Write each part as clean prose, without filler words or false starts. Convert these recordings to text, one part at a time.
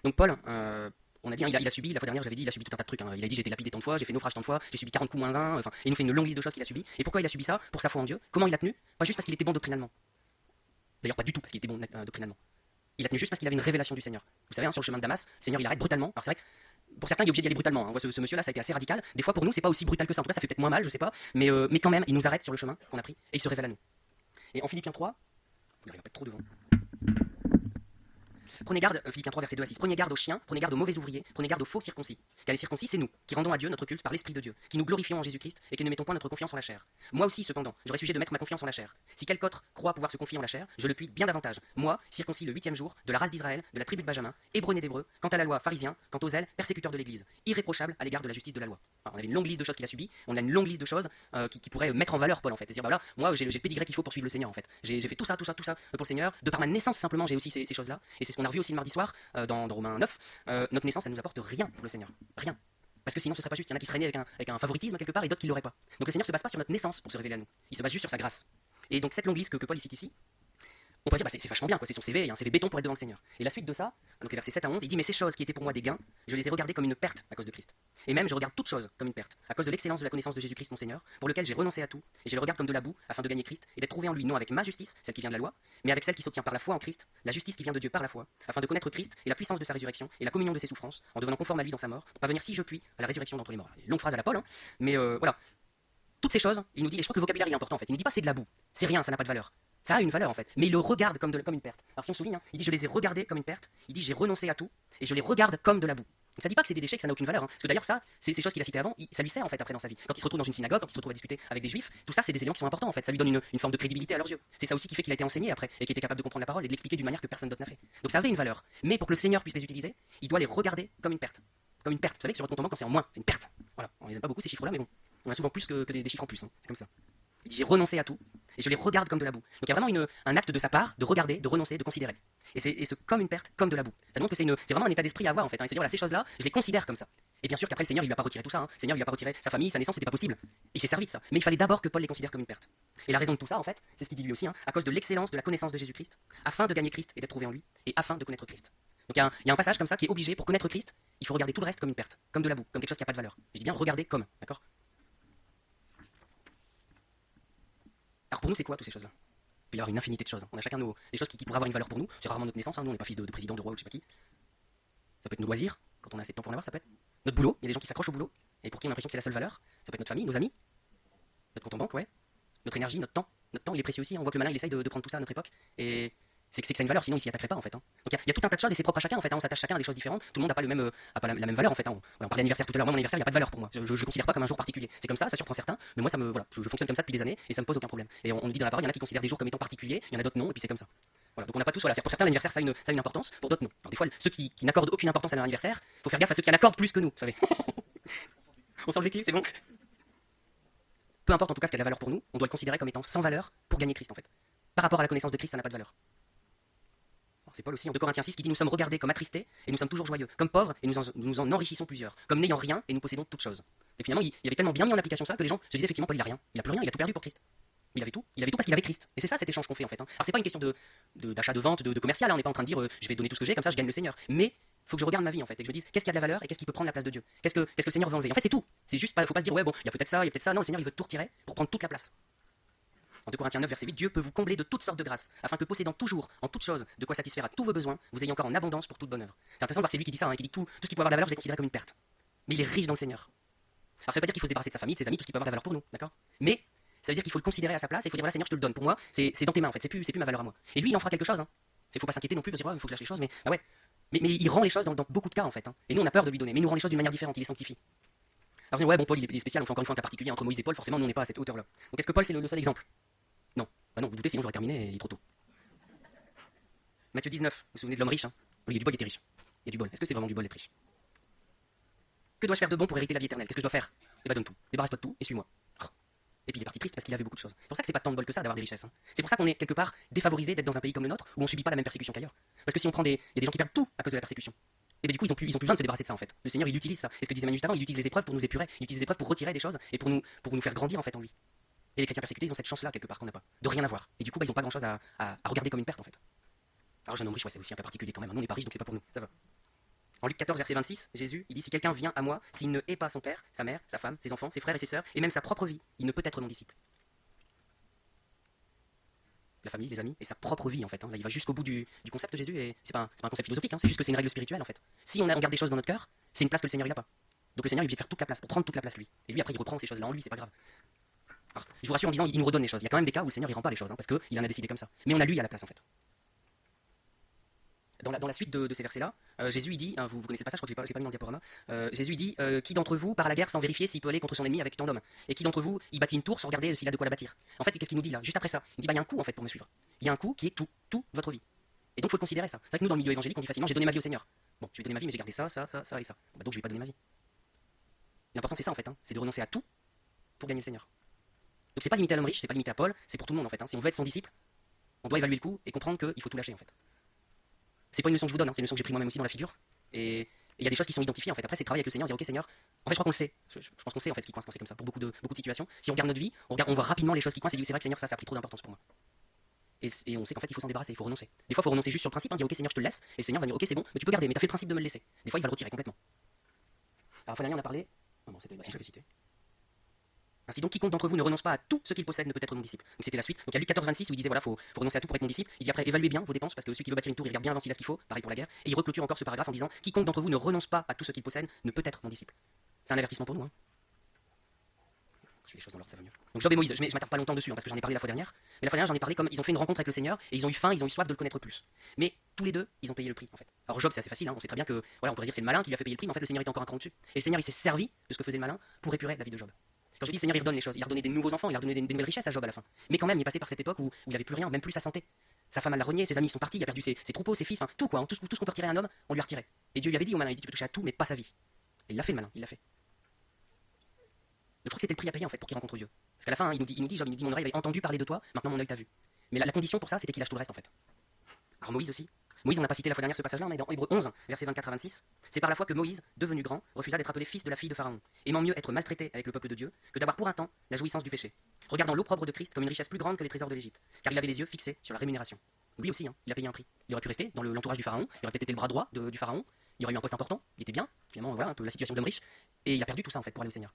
Donc Paul, on a dit, hein, il a subi, la fois dernière j'avais dit, il a subi tout un tas de trucs, hein. Il a dit j'ai été lapidé tant de fois, j'ai fait naufrage tant de fois, j'ai subi 40 coups moins un, enfin, et il nous fait une longue liste de choses qu'il a subi. Et pourquoi il a subi ça? Pour sa foi en Dieu. Comment il a tenu? Pas juste parce qu'il était bon doctrinalement. D'ailleurs pas du tout parce qu'il était bon doctrinalement. Il a tenu juste parce qu'il avait une révélation du Seigneur. Vous savez, hein, sur le chemin de Damas, le Seigneur il arrête brutalement. Alors c'est vrai que pour certains il est obligé d'y aller brutalement, hein. On voit ce monsieur là, ça a été assez radical. Des fois pour nous c'est pas aussi brutal que ça, en tout cas ça fait peut-être moins mal, je sais pas. Mais quand même, il nous arrête sur le chemin qu'on a pris et il se révèle à nous. Et en Philippiens 3, vous n'arrivez pas trop devant. Prenez garde, Philippiens 3, verset 2 à 6. Prenez garde aux chiens, prenez garde aux mauvais ouvriers, prenez garde aux faux circoncis. Car les circoncis, c'est nous, qui rendons à Dieu notre culte par l'Esprit de Dieu, qui nous glorifions en Jésus-Christ et qui ne mettons point notre confiance en la chair. Moi aussi, cependant, j'aurais sujet de mettre ma confiance en la chair. Si quelque autre croit pouvoir se confier en la chair, je le puis bien davantage. Moi, circoncis le 8e jour, de la race d'Israël, de la tribu de Benjamin, hébreu né d'hébreu, quant à la loi, pharisien, quant aux ailes, persécuteur de l'Église, irréprochable à l'égard de la justice de la loi. Alors, on avait une longue liste de choses qu'il a subies, on a une longue liste de choses qui pourraient mettre en valeur Paul en fait. Et dire, bah là, moi j'ai le pédigré qu'il faut pour suivre le Seigneur en fait. J'ai fait tout ça pour le Seigneur. De par ma naissance simplement, j'ai aussi ces choses-là. Et c'est ce qu'on a revu aussi le mardi soir dans Romains 9. Notre naissance, ça ne nous apporte rien pour le Seigneur. Rien. Parce que sinon, ce serait pas juste. Il y en a qui seraient nés avec un favoritisme quelque part et d'autres qui l'auraient pas. Donc le Seigneur se base pas sur notre naissance pour se révéler à nous. Il se base juste sur sa grâce. Et donc cette longue liste que Paul cite ici, on pourrait dire, bah, c'est vachement bien, quoi. C'est son CV, il y a un CV béton pour être devant le Seigneur. Et la suite de ça, donc les versets 7 à 11, il dit, mais ces choses qui étaient pour moi des gains, je les ai regardées comme une perte à cause de Christ. Et même, je regarde toutes choses comme une perte, à cause de l'excellence de la connaissance de Jésus-Christ mon Seigneur, pour lequel j'ai renoncé à tout, et je le regarde comme de la boue, afin de gagner Christ, et d'être trouvé en lui, non avec ma justice, celle qui vient de la loi, mais avec celle qui s'obtient par la foi en Christ, la justice qui vient de Dieu par la foi, afin de connaître Christ et la puissance de sa résurrection, et la communion de ses souffrances, en devenant conforme à lui dans sa mort, pour parvenir si je puis à la résurrection d'entre les morts. Longue phrase à la Paul, hein, mais voilà. Toutes ces choses, il nous dit, et je crois que le vocabulaire est important en fait, il nous dit pas c'est de la boue, c'est rien, ça n'a pas de valeur. Ça a une valeur en fait, mais il le regarde comme une perte. Alors si on souligne, hein, il dit je les ai regardés comme une perte, il dit j'ai renoncé à tout, et je les regarde comme de la boue. Donc ça dit pas que c'est des déchets, que ça n'a aucune valeur, hein. Parce que d'ailleurs ça, c'est ces choses qu'il a citées avant, ça lui sert en fait après dans sa vie. Quand il se retrouve dans une synagogue, quand il se retrouve à discuter avec des juifs, tout ça c'est des éléments qui sont importants en fait, ça lui donne une forme de crédibilité à leurs yeux. C'est ça aussi qui fait qu'il a été enseigné après, et qu'il était capable de comprendre la parole et de l'expliquer d'une manière que personne d'autre n'a fait. Donc ça avait une valeur, mais pour que le Seigneur puisse les utiliser, il doit les regarder comme une perte. Comme une perte, vous savez que sur votre compte en banque quand c'est en moins, c'est une perte. Voilà, on les aime pas beaucoup ces chiffres là, mais bon, on a souvent plus que des chiffres en plus, hein. C'est comme ça. J'ai renoncé à tout et je les regarde comme de la boue. Donc il y a vraiment un acte de sa part de regarder, de renoncer, de considérer. Et c'est comme une perte, comme de la boue. Ça montre que c'est vraiment un état d'esprit à avoir en fait, hein. Et se dire voilà, ces choses-là, je les considère comme ça. Et bien sûr qu'après le Seigneur il lui a pas retiré tout ça, hein. Le Seigneur il lui a pas retiré sa famille, sa naissance, c'était pas possible. Il s'est servi de ça. Mais il fallait d'abord que Paul les considère comme une perte. Et la raison de tout ça en fait, c'est ce qu'il dit lui aussi, hein, à cause de l'excellence de la connaissance de Jésus-Christ, afin de gagner Christ et d'être trouvé en lui, et afin de connaître Christ. Donc il y a un passage comme ça qui est obligé pour connaître Christ, il faut regarder tout le reste comme une perte, comme de la boue, comme quelque chose qui n'a pas de valeur. Je dis bien regarder comme, d'accord. Alors pour nous, c'est quoi toutes ces choses-là? Il peut y avoir une infinité de choses, hein. On a chacun des choses qui pourraient avoir une valeur pour nous. C'est rarement notre naissance, hein. Nous on n'est pas fils de président, de roi ou je sais pas qui. Ça peut être nos loisirs, quand on a assez de temps pour en avoir, ça peut être notre boulot. Il y a des gens qui s'accrochent au boulot et pour qui on a l'impression que c'est la seule valeur. Ça peut être notre famille, nos amis, notre compte en banque, ouais. Notre énergie, notre temps. Notre temps il est précieux aussi, hein. On voit que le malin il essaye de prendre tout ça à notre époque. Et c'est que ça a une valeur, sinon il s'y attaquerait pas en fait, hein. Donc il y a tout un tas de choses et c'est propre à chacun en fait, hein. On s'attache chacun à des choses différentes. Tout le monde n'a pas la même valeur en fait, hein. On parlait d'anniversaire tout à l'heure. Moi mon anniversaire il n'y a pas de valeur pour moi. Je le considère pas comme un jour particulier. C'est comme ça surprend certains, mais moi voilà, je fonctionne comme ça depuis des années et ça me pose aucun problème. Et on nous dit dans la parole, il y en a qui considèrent des jours comme étant particuliers, il y en a d'autres non, et puis c'est comme ça. Voilà, donc on n'a pas tous, voilà, pour certains l'anniversaire ça a une importance, pour d'autres non. Alors des fois ceux qui n'accordent aucune importance à leur anniversaire, faut faire gaffe à ceux qui en accordent plus que nous, vous savez. On sent le vécu, c'est bon. Peu importe en tout cas ce qui a de la valeur pour nous, on doit le considérer comme étant sans valeur pour gagner Christ en fait. Par rapport à la connaissance de Christ, ça n'a pas de valeur. C'est Paul aussi en 2 Corinthiens 6 qui dit nous sommes regardés comme attristés et nous sommes toujours joyeux, comme pauvres et nous en enrichissons plusieurs, comme n'ayant rien et nous possédons toutes choses. Et finalement il avait tellement bien mis en application ça que les gens se disaient effectivement Paul il a rien, il a plus rien, il a tout perdu pour Christ. Il avait tout parce qu'il avait Christ. Et c'est ça cet échange qu'on fait en fait, hein. Alors c'est pas une question d'achat, de vente, de commercial, hein. On n'est pas en train de dire je vais donner tout ce que j'ai, comme ça je gagne le Seigneur. Mais faut que je regarde ma vie en fait et que je me dise qu'est-ce qui a de la valeur et qu'est-ce qui peut prendre la place de Dieu. Qu'est-ce que le Seigneur veut enlever. En fait c'est tout. C'est juste pas, faut pas se dire ouais bon il y a peut-être ça, il y a peut-être ça. Non, le Seigneur il veut tout retirer pour prendre toute la place. En 2 Corinthiens 9, verset 8, Dieu peut vous combler de toutes sortes de grâces, afin que possédant toujours, en toutes choses, de quoi satisfaire à tous vos besoins, vous ayez encore en abondance pour toute bonne œuvre. C'est intéressant de voir que c'est lui qui dit ça, hein, qui dit tout ce qui peut avoir de la valeur, je l'ai considéré comme une perte. Mais il est riche dans le Seigneur. Alors ça veut pas dire qu'il faut se débarrasser de sa famille, de ses amis, tout ce qui peut avoir de la valeur pour nous, d'accord. Mais ça veut dire qu'il faut le considérer à sa place et il faut dire voilà Seigneur, je te le donne. Pour moi, c'est dans tes mains en fait, c'est plus ma valeur à moi. Et lui, il en fera quelque chose, hein. Faut pas s'inquiéter non plus, parce que il faut que je lâche les choses, mais ah ouais. Mais il rend les choses dans beaucoup de cas en fait, hein. Et nous on a peur de lui donner, mais il nous rend les choses d'une manière différente, il les sanctifie. Alors ouais bon Paul il est spécial, on fait encore une fois un cas particulier entre Moïse et Paul, forcément nous on n'est pas à cette hauteur là. Donc est-ce que Paul c'est le seul exemple? Non. Bah non, vous doutez, sinon j'aurais terminé et il est trop tôt. Matthieu 19, vous vous souvenez de l'homme riche, hein. Olivier Dubois il était riche. Il y a du bol. Est-ce que c'est vraiment du bol d'être riche? Que dois-je faire de bon pour hériter la vie éternelle? Qu'est-ce que je dois faire? Eh bah donne tout. Débarrasse-toi de tout et suis-moi. Et puis il est parti triste parce qu'il avait beaucoup de choses. C'est pour ça que c'est pas tant de bol que ça d'avoir des richesses, hein. C'est pour ça qu'on est quelque part défavorisé d'être dans un pays comme le nôtre où on subit pas la même persécution qu'ailleurs. Parce que si on prend il y a des gens qui perdent tout à cause de la persécution. Et bien du coup ils ont plus besoin de se débarrasser de ça en fait. Le Seigneur il utilise ça. Et ce que disait Manu juste avant, il utilise les épreuves pour nous épurer, il utilise les épreuves pour retirer des choses et pour nous faire grandir en fait en lui. Et les chrétiens persécutés ils ont cette chance là quelque part qu'on n'a pas, de rien avoir. Et du coup ils ont pas grand chose à regarder comme une perte en fait. Alors jeune homme riche ouais, c'est aussi un cas particulier quand même. Nous on n'est pas riche donc c'est pas pour nous, ça va. En Luc 14, verset 26, Jésus, il dit, si quelqu'un vient à moi, s'il ne hait pas son père, sa mère, sa femme, ses enfants, ses frères et ses sœurs, et même sa propre vie, il ne peut être mon disciple. La famille, les amis, et sa propre vie en fait. Hein. Là, il va jusqu'au bout du concept Jésus, et c'est pas un concept philosophique, hein. C'est juste que c'est une règle spirituelle en fait. Si on garde des choses dans notre cœur, c'est une place que le Seigneur il a pas. Donc le Seigneur il est obligé de faire toute la place, pour prendre toute la place lui. Et lui après il reprend ces choses-là en lui, c'est pas grave. Alors, je vous rassure en disant, il nous redonne les choses. Il y a quand même des cas où le Seigneur il rend pas les choses, hein, parce qu'il en a décidé comme ça. Mais on a lui à la place en fait. Dans la suite de ces versets-là, Jésus il dit, hein, vous connaissez pas ça, je crois que je l'ai pas mis dans le diaporama, Jésus il dit, qui d'entre vous part à la guerre sans vérifier s'il peut aller contre son ennemi avec tant d'hommes? Et qui d'entre vous il bâtit une tour sans regarder s'il a de quoi la bâtir? En fait, qu'est-ce qu'il nous dit là? Juste après ça, il dit, bah il y a un coût en fait pour me suivre. Il y a un coût qui est tout votre vie. Et donc il faut le considérer ça. C'est vrai que nous dans le milieu évangélique on dit facilement, j'ai donné ma vie au Seigneur. Bon, je vais donner ma vie mais j'ai gardé ça et ça. Bon, bah, donc je vais pas donner ma vie. L'important c'est ça en fait, hein, c'est de renoncer à tout pour gagner le Seigneur. Donc c'est pas limité à l'homme riche, c'est pas limité à Paul, c'est pour tout le monde en fait. Hein. Si on veut être son disciple, on doit évaluer le coût et comprendre qu'il faut tout lâcher en fait. C'est pas une leçon que je vous donne, hein, c'est une leçon que j'ai pris moi-même aussi dans la figure. Et il y a des choses qui sont identifiées en fait. Après, c'est de travailler avec le Seigneur, dire ok Seigneur, en fait je crois qu'on le sait. Je pense qu'on sait en fait ce qui coince quand c'est comme ça. Pour beaucoup de situations, si on regarde notre vie, on voit rapidement les choses qui coincent et dit c'est vrai que Seigneur, ça a pris trop d'importance pour moi. Et on sait qu'en fait il faut s'en débarrasser, il faut renoncer. Des fois il faut renoncer juste sur le principe, hein, dire ok Seigneur je te le laisse, et le Seigneur va dire ok c'est bon, mais tu peux garder, mais t'as fait le principe de me le laisser. Des fois il va le retirer complètement. Alors la fois dernière on a parlé, non bon c'était si j'avais cité. Ainsi donc, quiconque d'entre vous ne renonce pas à tout ce qu'il possède ne peut être mon disciple. Donc c'était la suite. Donc il y a Luc 14, 26 où il disait voilà, faut renoncer à tout pour être mon disciple. Il dit après, évaluez bien vos dépenses parce que celui qui veut bâtir une tour, il regarde bien avant s'il a ce qu'il faut. Pareil pour la guerre. Et il reclôture encore ce paragraphe en disant quiconque d'entre vous ne renonce pas à tout ce qu'il possède ne peut être mon disciple. C'est un avertissement pour nous. Hein. Je fais les choses dans l'ordre, ça va mieux. Donc Job et Moïse, je m'attarde pas longtemps dessus hein, parce que j'en ai parlé la fois dernière. Mais la fois dernière, j'en ai parlé comme ils ont fait une rencontre avec le Seigneur et ils ont eu faim, ils ont eu soif de le connaître plus. Mais tous les deux, ils ont payé le prix en fait. Alors Job, c'est assez facile. Hein, on sait très bien que voilà, on pourrait dire c'est le malin qui lui a fait payer le prix. Mais en fait, le Seigneur était encore un cran dessus. Et le Seigneur, il s'est servi de ce que faisait le malin pour épurer la vie de Job. Quand je dis Seigneur, il redonne les choses, il a redonné des nouveaux enfants, il a redonné des nouvelles richesses à Job à la fin. Mais quand même, il est passé par cette époque où il avait plus rien, même plus sa santé. Sa femme elle l'a renié, ses amis sont partis, il a perdu ses troupeaux, ses fils, enfin tout quoi, hein, tout ce qu'on peut retirer à un homme, on lui a retiré. Et Dieu lui avait dit au malin, il dit tu peux toucher à tout, mais pas sa vie. Et il l'a fait le malin, il l'a fait. Je crois que c'était le prix à payer en fait pour qu'il rencontre Dieu. Parce qu'à la fin, hein, Job, il nous dit mon oreille avait entendu parler de toi, maintenant mon œil t'a vu. Mais la condition pour ça, c'était qu'il lâche tout le reste en fait. Alors Moïse aussi. Moïse, on n'a pas cité la fois dernière ce passage-là, mais dans Hébreux 11, versets 24 à 26, c'est par la foi que Moïse, devenu grand, refusa d'être appelé fils de la fille de Pharaon, aimant mieux être maltraité avec le peuple de Dieu que d'avoir pour un temps la jouissance du péché, regardant l'opprobre de Christ comme une richesse plus grande que les trésors de l'Égypte, car il avait les yeux fixés sur la rémunération. Lui aussi, hein, il a payé un prix. Il aurait pu rester dans l'entourage du Pharaon, il aurait peut-être été le bras droit du Pharaon, il aurait eu un poste important, il était bien, finalement, voilà, un peu la situation d'homme riche, et il a perdu tout ça en fait pour aller au Seigneur.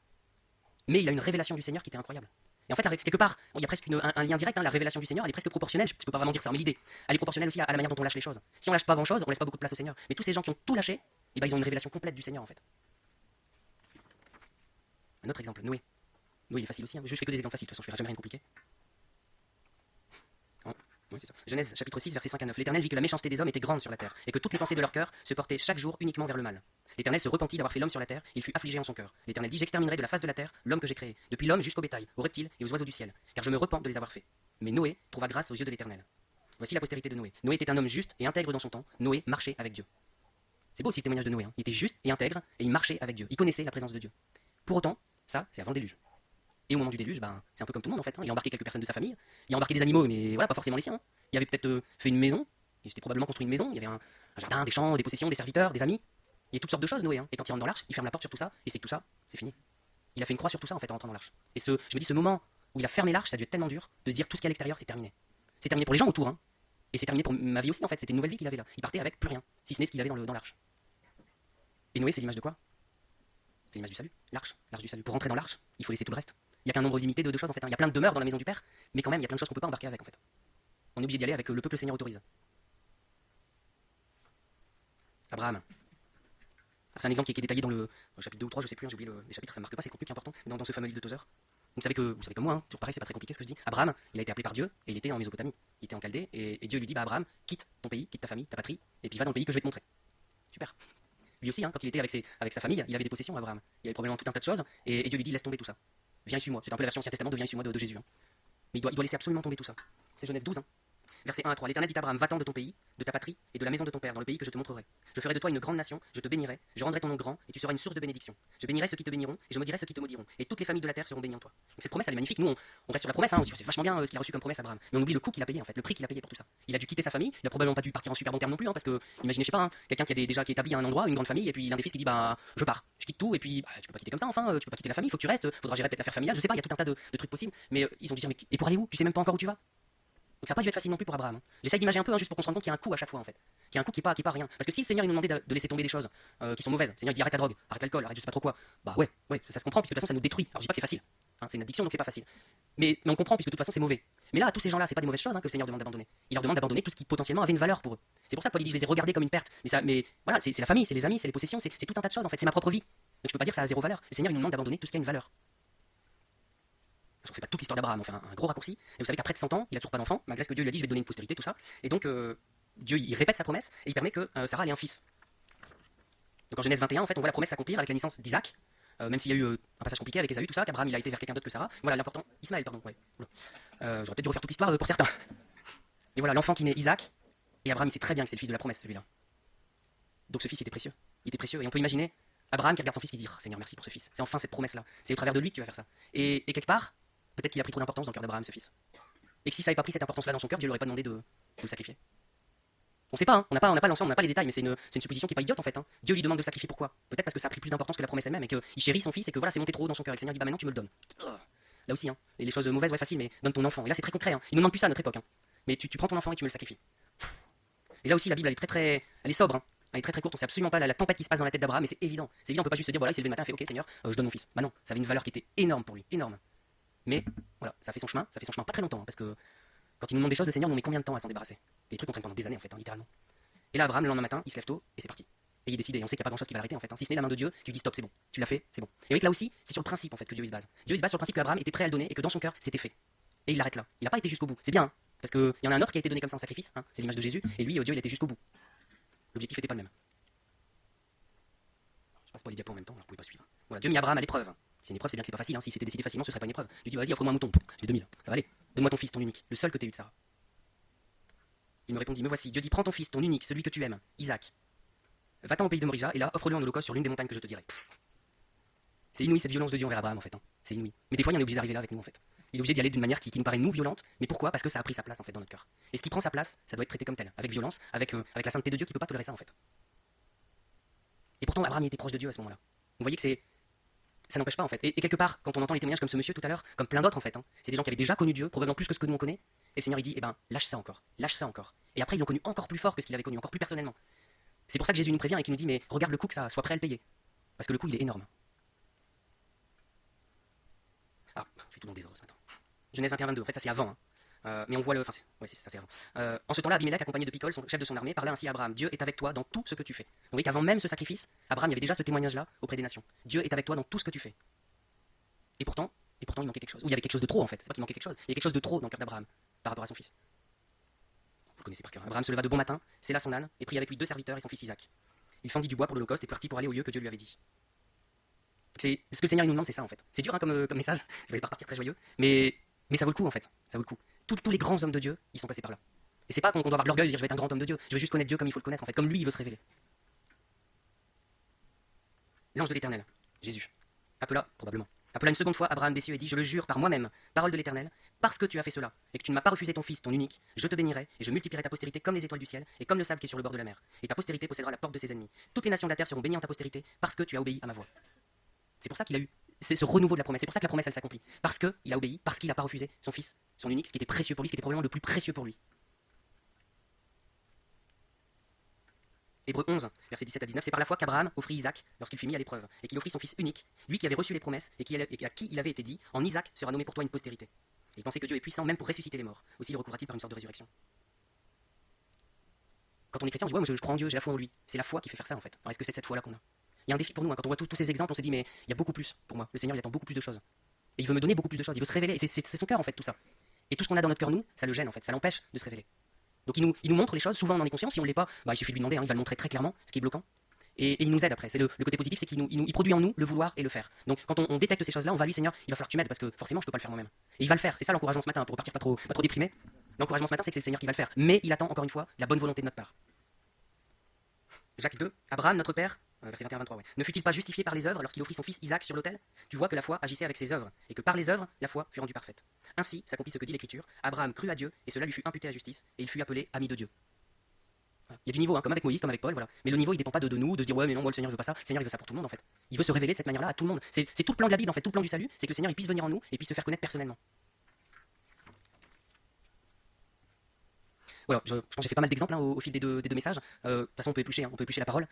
Mais il a une révélation du Seigneur qui était incroyable. Et en fait, quelque part, il y a presque un lien direct, hein, la révélation du Seigneur, elle est presque proportionnelle, je peux pas vraiment dire ça, mais l'idée, elle est proportionnelle aussi à la manière dont on lâche les choses. Si on lâche pas grand chose, on laisse pas beaucoup de place au Seigneur. Mais tous ces gens qui ont tout lâché, eh ben, ils ont une révélation complète du Seigneur en fait. Un autre exemple, Noé. Noé il est facile aussi, hein. Je fais que des exemples faciles, de toute façon je ferai jamais rien de compliqué. Oui, c'est ça. Genèse chapitre 6 verset 5 à 9. L'Éternel vit que la méchanceté des hommes était grande sur la terre, et que toutes les pensées de leur cœur se portaient chaque jour uniquement vers le mal. L'Éternel se repentit d'avoir fait l'homme sur la terre, et il fut affligé en son cœur. L'Éternel dit j'exterminerai de la face de la terre l'homme que j'ai créé, depuis l'homme jusqu'au bétail, aux reptiles et aux oiseaux du ciel, car je me repens de les avoir faits. Mais Noé trouva grâce aux yeux de l'Éternel. Voici la postérité de Noé. Noé était un homme juste et intègre dans son temps. Noé marchait avec Dieu. C'est beau aussi le témoignage de Noé. Hein. Il était juste et intègre, et il marchait avec Dieu. Il connaissait la présence de Dieu. Pour autant, ça, c'est avant le déluge. Et au moment du déluge, ben, c'est un peu comme tout le monde en fait. Hein. Il a embarqué quelques personnes de sa famille, il a embarqué des animaux, mais voilà, pas forcément les siens. Hein. Il avait peut-être fait une maison, il s'était probablement construit une maison, il y avait un jardin, des champs, des possessions, des serviteurs, des amis. Il y a toutes sortes de choses, Noé. Hein. Et quand il rentre dans l'arche, il ferme la porte sur tout ça, et c'est que tout ça, c'est fini. Il a fait une croix sur tout ça en fait en rentrant dans l'arche. Et je me dis, ce moment où il a fermé l'arche, ça a dû être tellement dur de dire tout ce qui est à l'extérieur, c'est terminé. C'est terminé pour les gens autour, hein. Et c'est terminé pour ma vie aussi en fait. C'était une nouvelle vie qu'il avait là. Il partait avec plus rien, si ce n'est ce qu'il avait dans l'arche. Et Noé, c'est l'image de quoi? C'est l'image du salut, l'arche du salut. Pour rentrer dans l'arche, il faut laisser tout le reste. Il n'y a qu'un nombre limité de choses en fait. Hein. Il y a plein de demeures dans la maison du Père, mais quand même, il y a plein de choses qu'on peut pas embarquer avec en fait. On est obligé d'y aller avec le peu que le Seigneur autorise. Abraham. C'est un exemple qui est détaillé dans le chapitre 2 ou 3, je sais plus, hein, j'ai oublié les chapitres, ça ne marque pas, c'est le contenu qui est important, dans ce fameux livre de Tozer. Vous savez comme moi, hein, toujours pareil, c'est pas très compliqué ce que je dis. Abraham, il a été appelé par Dieu et il était en Mésopotamie, il était en Chaldée, et Dieu lui dit bah Abraham, quitte ton pays, quitte ta famille, ta patrie, et puis va dans le pays que je vais te montrer. Super. Lui aussi, hein, quand il était avec sa famille, il avait des possessions, Abraham. Il avait probablement tout un tas de choses, et Dieu lui dit laisse tomber tout ça. Viens et suis-moi. C'est un peu la version Ancien Testament de viens et suis-moi de Jésus. Hein. Mais il doit laisser absolument tomber tout ça. C'est Genèse 12. Hein. Verset 1 à 3. L'Éternel dit à Abraham, va-t'en de ton pays, de ta patrie et de la maison de ton père, dans le pays que je te montrerai. Je ferai de toi une grande nation, je te bénirai, je rendrai ton nom grand, et tu seras une source de bénédiction. Je bénirai ceux qui te béniront, et je maudirai ceux qui te maudiront. Et toutes les familles de la terre seront bénies en toi. Donc cette promesse, elle est magnifique. Nous, on reste sur la promesse, hein, c'est vachement bien ce qu'il a reçu comme promesse, Abraham. Mais on oublie le coût qu'il a payé, en fait, le prix qu'il a payé pour tout ça. Il a dû quitter sa famille, il a probablement pas dû partir en super bon terme non plus, hein, parce que, imaginez, je sais pas, hein, quelqu'un qui a déjà qui est établi à un endroit, une grande famille, et puis l'un des fils qui dit, bah, je pars, je quitte tout, et puis, bah, tu peux pas quitter comme ça, enfin, tu peux pas quitter la famille, faut que tu restes, faudra gérer peut-être l'affaire familiale, je sais pas, il y a tout un tas de trucs possibles, mais ils ont dit, mais, et pour aller où? Tu sais même pas encore où tu vas. Donc ça n'a pas dû être facile non plus pour Abraham. Hein. J'essaye d'imager un peu, hein, juste pour qu'on se rende compte qu'il y a un coût à chaque fois en fait. Qu'il y a un coût qui est pas rien. Parce que si le Seigneur il nous demandait de laisser tomber des choses qui sont mauvaises, le Seigneur il dit arrête la drogue, arrête l'alcool, arrête je sais pas trop quoi, bah ouais, ça se comprend, puisque de toute façon ça nous détruit. Alors je dis pas que c'est facile, hein, c'est une addiction donc c'est pas facile. Mais on comprend puisque de toute façon c'est mauvais. Mais là, à tous ces gens-là, c'est pas des mauvaises choses hein, que le Seigneur demande d'abandonner. Il leur demande d'abandonner tout ce qui potentiellement avait une valeur pour eux. C'est pour ça que Paul il dit je les ai regardés comme une perte. Mais voilà, c'est la famille, c'est les amis, c'est les possessions, c'est tout un tas de choses en fait, c'est ma propre vie. Donc je peux pas dire que ça a zéro valeur. Le Seigneur il nous demande d'abandonner tout ce qui a une valeur. Je ne fais pas toute l'histoire d'Abraham, on fait un gros raccourci. Et vous savez qu'après de 100 ans, il a toujours pas d'enfant, malgré ce que Dieu lui a dit, je vais te donner une postérité, tout ça. Et donc, Dieu, il répète sa promesse, et il permet que Sarah ait un fils. Donc en Genèse 21, en fait, on voit la promesse s'accomplir avec la naissance d'Isaac, même s'il y a eu un passage compliqué avec Ésaü, tout ça, qu'Abraham il a été vers quelqu'un d'autre que Sarah. Voilà l'important. Ismaël, pardon, ouais. J'aurais peut-être dû refaire toute l'histoire pour certains. Et voilà, l'enfant qui naît, Isaac, et Abraham il sait très bien que c'est le fils de la promesse, celui-là. Donc ce fils il était précieux. Il était précieux, et on peut imaginer Abraham qui regarde son fils qui dit, oh, Seigneur, merci pour ce fils. C'est enfin cette promesse-là. C'est au travers de lui que tu vas faire ça. Et quelque part, peut-être qu'il a pris trop d'importance dans le cœur d'Abraham, ce fils. Et que si ça n'avait pas pris cette importance-là dans son cœur, Dieu lui aurait pas demandé de le sacrifier. On sait pas, hein, on n'a pas l'ensemble, on n'a pas les détails, mais c'est une supposition qui est pas idiote en fait. Hein. Dieu lui demande de le sacrifier pourquoi? Peut-être parce que ça a pris plus d'importance que la promesse elle-même et qu'il chérit son fils et que voilà, c'est monté trop haut dans son cœur. Et le Seigneur dit bah maintenant tu me le donnes. Là aussi, hein. Et les choses mauvaises, ouais, facile, mais donne ton enfant. Et là c'est très concret, hein. Il nous demande plus ça à notre époque. Hein. Mais tu prends ton enfant et tu me le sacrifies. Et là aussi, la Bible elle est elle est sobre. Hein. Elle est très courte, on sait absolument pas la tempête qui se passe dans la tête d'Abraham, mais c'est évident. C'est évident, on peut pas juste se dire voilà, il s'est levé le matin, il fait ok Seigneur, je donne mon fils. Bah non, ça avait une valeur qui était énorme pour lui, énorme. Mais voilà, ça fait son chemin pas très longtemps, hein, parce que quand il nous demande des choses, le Seigneur nous met combien de temps à s'en débarrasser? Des trucs qu'on traîne pendant des années en fait, hein, littéralement. Et là, Abraham, le lendemain matin, il se lève tôt et c'est parti. Et il décide, et on sait qu'il n'y a pas grand chose qui va l'arrêter en fait. Hein. Si ce n'est la main de Dieu qui lui dit stop, c'est bon, tu l'as fait, c'est bon. Et avec là aussi, c'est sur le principe en fait que Dieu il se base. Dieu il se base sur le principe qu'Abraham était prêt à le donner et que dans son cœur, c'était fait. Et il l'arrête là. Il n'a pas été jusqu'au bout. C'est bien, hein, parce qu'il y en a un autre qui a été donné comme ça en sacrifice, hein, c'est l'image de Jésus, et lui, Dieu il a été jusqu'au bout. L'objectif n'était pas le même. Je passe pas les diapos en même temps, alors vous pouvez pas suivre. Voilà, Dieu mit Abraham à l'épreuve. C'est une épreuve, c'est bien que c'est pas facile. Hein. Si c'était décidé facilement, ce serait pas une épreuve. Dieu dit vas-y, offre-moi un mouton. J'ai 2000, ça va aller. Donne-moi ton fils, ton unique, le seul que tu as eu de Sarah. Il me répondit me voici. Dieu dit prends ton fils, ton unique, celui que tu aimes, Isaac. Va-t'en au pays de Morija et là offre-le en holocauste sur l'une des montagnes que je te dirai. C'est inouï cette violence de Dieu envers Abraham en fait. Hein. C'est inouï. Mais des fois, il est obligé d'arriver là avec nous en fait. Il est obligé d'y aller d'une manière qui nous paraît nous violente. Mais pourquoi? Parce que ça a pris sa place en fait dans notre cœur. Et ce qui prend sa place, ça doit être traité comme tel, avec violence, avec la sainteté de Dieu qui peut pas tolérer ça en fait. Et pourtant, Abraham était proche de Dieu à ce moment-là. Vous voyez que ça n'empêche pas en fait. Et quelque part, quand on entend les témoignages comme ce monsieur tout à l'heure, comme plein d'autres en fait, hein, c'est des gens qui avaient déjà connu Dieu, probablement plus que ce que nous on connaît. Et le Seigneur il dit, eh ben, lâche ça encore, lâche ça encore. Et après ils l'ont connu encore plus fort que ce qu'il avait connu, encore plus personnellement. C'est pour ça que Jésus nous prévient et qu'il nous dit, mais regarde le coût que ça a, sois prêt à le payer. Parce que le coût il est énorme. Ah, je fais tout dans le désordre ce matin. Genèse 21-22, en fait ça c'est avant. Hein. Mais on voit le. Enfin, ouais, c'est ça, c'est avant. En ce temps-là, Abimelech, accompagné de Picol, son chef de son armée, parlait ainsi à Abraham. Dieu est avec toi dans tout ce que tu fais. Donc, vous voyez qu'avant même ce sacrifice, Abraham, il y avait déjà ce témoignage-là auprès des nations. Dieu est avec toi dans tout ce que tu fais. Et pourtant, il manquait quelque chose. Ou il y avait quelque chose de trop en fait. C'est pas qu'il manquait quelque chose. Il y a quelque chose de trop dans le cœur d'Abraham par rapport à son fils. Vous le connaissez par cœur. Abraham se leva de bon matin, sella son âne et prit avec lui 2 serviteurs et son fils Isaac. Il fendit du bois pour l'holocauste et partit pour aller au lieu que Dieu lui avait dit. C'est ce que le Seigneur nous demande, c'est ça en fait. C'est dur hein, comme message. Vous allez pas repartir très joyeux, mais ça vaut le coup en fait. Ça vaut le coup. Tous les grands hommes de Dieu, ils sont passés par là. Et c'est pas qu'on doit avoir l'orgueil de dire je vais être un grand homme de Dieu. Je veux juste connaître Dieu comme il faut le connaître en fait, comme lui il veut se révéler. L'ange de l'Éternel, Jésus, appela une seconde fois Abraham des cieux et dit je le jure par moi-même, parole de l'Éternel, parce que tu as fait cela et que tu ne m'as pas refusé ton fils, ton unique, je te bénirai et je multiplierai ta postérité comme les étoiles du ciel et comme le sable qui est sur le bord de la mer. Et ta postérité possédera la porte de ses ennemis. Toutes les nations de la terre seront bénies en ta postérité parce que tu as obéi à ma voix. C'est pour ça qu'il a eu ce renouveau de la promesse. C'est pour ça que la promesse elle s'accomplit. Parce qu'il a obéi, parce qu'il n'a pas refusé son fils, son unique, ce qui était précieux pour lui, ce qui était probablement le plus précieux pour lui. Hébreux 11, versets 17 à 19, c'est par la foi qu'Abraham offrit Isaac lorsqu'il fut mis à l'épreuve, et qu'il offrit son fils unique, lui qui avait reçu les promesses et à qui il avait été dit, en Isaac sera nommé pour toi une postérité. Et il pensait que Dieu est puissant même pour ressusciter les morts. Aussi le recouvra-t-il par une sorte de résurrection. Quand on est chrétien, on se dit ouais, moi je crois en Dieu, j'ai la foi en lui. C'est la foi qui fait faire ça en fait. Alors est-ce que c'est cette foi-là qu'on a? Il y a un défi pour nous, hein. Quand on voit tous ces exemples, on se dit mais il y a beaucoup plus pour moi. Le Seigneur il attend beaucoup plus de choses. Et il veut me donner beaucoup plus de choses, il veut se révéler, et c'est son cœur en fait tout ça. Et tout ce qu'on a dans notre cœur nous, ça le gêne en fait, ça l'empêche de se révéler. Donc il nous montre les choses, souvent on en est conscient, si on ne l'est pas, bah, il suffit de lui demander, hein, il va le montrer très clairement, ce qui est bloquant. Et il nous aide après, c'est le côté positif, c'est qu'il produit en nous le vouloir et le faire. Donc quand on détecte ces choses-là, on va lui Seigneur, il va falloir que tu m'aides parce que forcément je peux pas le faire moi-même. Et il va le faire, c'est ça l'encouragement ce matin, pour repartir pas trop déprimé. L'encouragement ce matin c'est que c'est le Seigneur qui va le faire, mais il attend encore une fois la bonne volonté de notre part. Jacques 2, Abraham, notre père, verset 21-23, ouais. Ne fut-il pas justifié par les œuvres lorsqu'il offrit son fils Isaac sur l'autel? Tu vois que la foi agissait avec ses œuvres, et que par les œuvres, la foi fut rendue parfaite. Ainsi s'accomplit ce que dit l'Écriture, Abraham crut à Dieu, et cela lui fut imputé à justice, et il fut appelé ami de Dieu. Voilà. Il y a du niveau, hein, comme avec Moïse, comme avec Paul, voilà. Mais le niveau il dépend pas de nous, de dire ouais mais non moi le Seigneur il veut pas ça, le Seigneur il veut ça pour tout le monde en fait. Il veut se révéler de cette manière-là à tout le monde. C'est tout le plan de la Bible en fait, tout le plan du salut, c'est que le Seigneur il puisse venir en nous et puisse se faire connaître personnellement. Voilà, je pense que j'ai fait pas mal d'exemples hein, au fil des deux messages. De toute façon, on peut éplucher, hein, on peut éplucher la parole.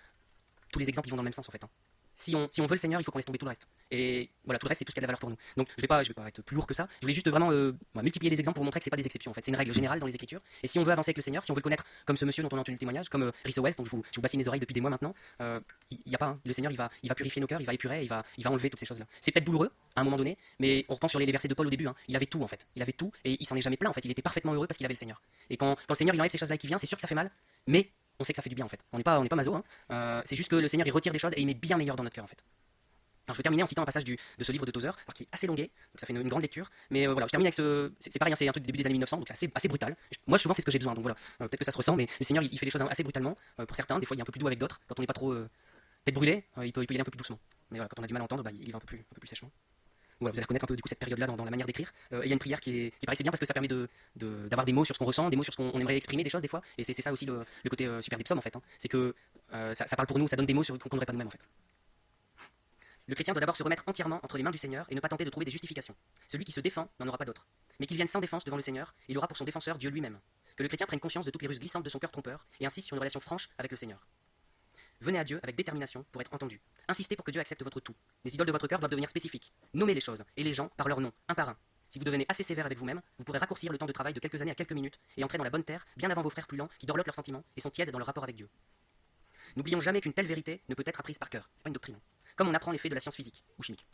Tous les exemples ils vont dans le même sens en fait, hein. Si on veut le Seigneur, il faut qu'on laisse tomber tout le reste. Et voilà, tout le reste, c'est tout ce qui a de la valeur pour nous. Donc je vais pas être plus lourd que ça. Je voulais juste vraiment multiplier les exemples pour vous montrer que c'est pas des exceptions en fait. C'est une règle générale dans les Écritures. Et si on veut avancer avec le Seigneur, si on veut le connaître comme ce monsieur dont on a entendu le témoignage, comme Rhys West, dont je vous bassine les oreilles depuis des mois maintenant, il y a pas, hein. Le Seigneur, il va purifier nos cœurs, il va épurer, il va enlever toutes ces choses-là. C'est peut-être douloureux à un moment donné, mais on reprend sur les versets de Paul au début. Hein. Il avait tout en fait. Il avait tout et il s'en est jamais plaint en fait. Il était parfaitement heureux parce qu'il avait le Seigneur. Et quand le Seigneur il enlève ces choses-là qui vient, c'est sûr que ça fait mal, mais on sait que ça fait du bien en fait. On n'est pas maso, hein. C'est juste que le Seigneur il retire des choses et il met bien meilleur dans notre cœur en fait. Alors, je vais terminer en citant un passage de ce livre de Tozer, qui est assez longué, donc ça fait une grande lecture, mais voilà, je termine avec ce. C'est pareil, hein, c'est un truc du début des années 1900, donc c'est assez brutal. Moi, souvent, c'est ce que j'ai besoin, donc voilà, peut-être que ça se ressent, mais le Seigneur, il fait les choses assez brutalement, pour certains, des fois, il est un peu plus doux avec d'autres, quand on n'est pas trop tête brûlée, il peut y aller un peu plus doucement. Mais voilà, quand on a du mal à entendre, bah, il va un peu plus sèchement. Donc voilà, vous allez reconnaître un peu du coup cette période-là dans la manière d'écrire. Et il y a une prière qui paraissait bien parce que ça permet d'avoir des mots sur ce qu'on ressent, des mots sur ce qu'on aimerait exprimer, des choses des fois, et c'est ça aussi le côté super des psaumes en fait, hein. C'est que ça parle pour nous, ça donne des mots qu'on n'aurait pas nous-mêmes en fait. Le chrétien doit d'abord se remettre entièrement entre les mains du Seigneur et ne pas tenter de trouver des justifications. Celui qui se défend n'en aura pas d'autre. Mais qu'il vienne sans défense devant le Seigneur, et il aura pour son défenseur Dieu lui-même. Que le chrétien prenne conscience de toutes les ruses glissantes de son cœur trompeur et insiste sur une relation franche avec le Seigneur. Venez à Dieu avec détermination pour être entendu. Insistez pour que Dieu accepte votre tout. Les idoles de votre cœur doivent devenir spécifiques. Nommez les choses et les gens par leur nom, un par un. Si vous devenez assez sévère avec vous-même, vous pourrez raccourcir le temps de travail de quelques années à quelques minutes et entrer dans la bonne terre bien avant vos frères plus lents qui dorlotent leurs sentiments et sont tièdes dans leur rapport avec Dieu. N'oublions jamais qu'une telle vérité ne peut être apprise par cœur. C'est pas une doctrine. Comme on apprend les faits de la science physique ou chimique.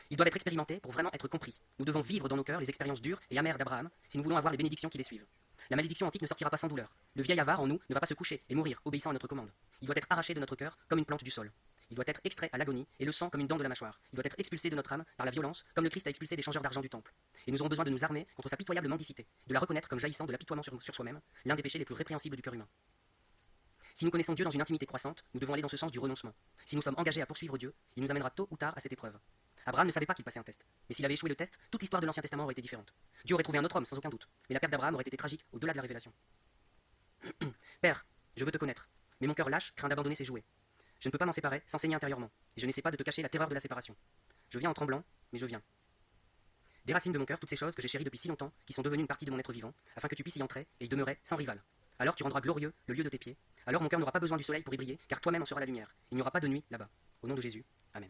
Ils doivent être expérimentés pour vraiment être compris. Nous devons vivre dans nos cœurs les expériences dures et amères d'Abraham si nous voulons avoir les bénédictions qui les suivent. La malédiction antique ne sortira pas sans douleur. Le vieil avare en nous ne va pas se coucher et mourir obéissant à notre commande. Il doit être arraché de notre cœur comme une plante du sol. Il doit être extrait à l'agonie et le sang comme une dent de la mâchoire. Il doit être expulsé de notre âme par la violence comme le Christ a expulsé des changeurs d'argent du temple. Et nous aurons besoin de nous armer contre sa pitoyable mendicité, de la reconnaître comme jaillissant de l'apitoiement sur soi-même, l'un des péchés les plus répréhensibles du cœur humain. Si nous connaissons Dieu dans une intimité croissante, nous devons aller dans ce sens du renoncement. Si nous sommes engagés à poursuivre Dieu, il nous amènera tôt ou tard à cette épreuve. Abraham ne savait pas qu'il passait un test. Mais s'il avait échoué le test, toute l'histoire de l'Ancien Testament aurait été différente. Dieu aurait trouvé un autre homme, sans aucun doute. Mais la perte d'Abraham aurait été tragique au-delà de la révélation. Père, je veux te connaître. Mais mon cœur lâche craint d'abandonner ses jouets. Je ne peux pas m'en séparer sans saigner intérieurement. Et je n'essaie pas de te cacher la terreur de la séparation. Je viens en tremblant, mais je viens. Déracine de mon cœur toutes ces choses que j'ai chéries depuis si longtemps, qui sont devenues une partie de mon être vivant, afin que tu puisses y entrer et y demeurer sans rival. Alors tu rendras glorieux le lieu de tes pieds. Alors mon cœur n'aura pas besoin du soleil pour y briller, car toi-même en seras la lumière. Il n'y aura pas de nuit là-bas. Au nom de Jésus, Amen.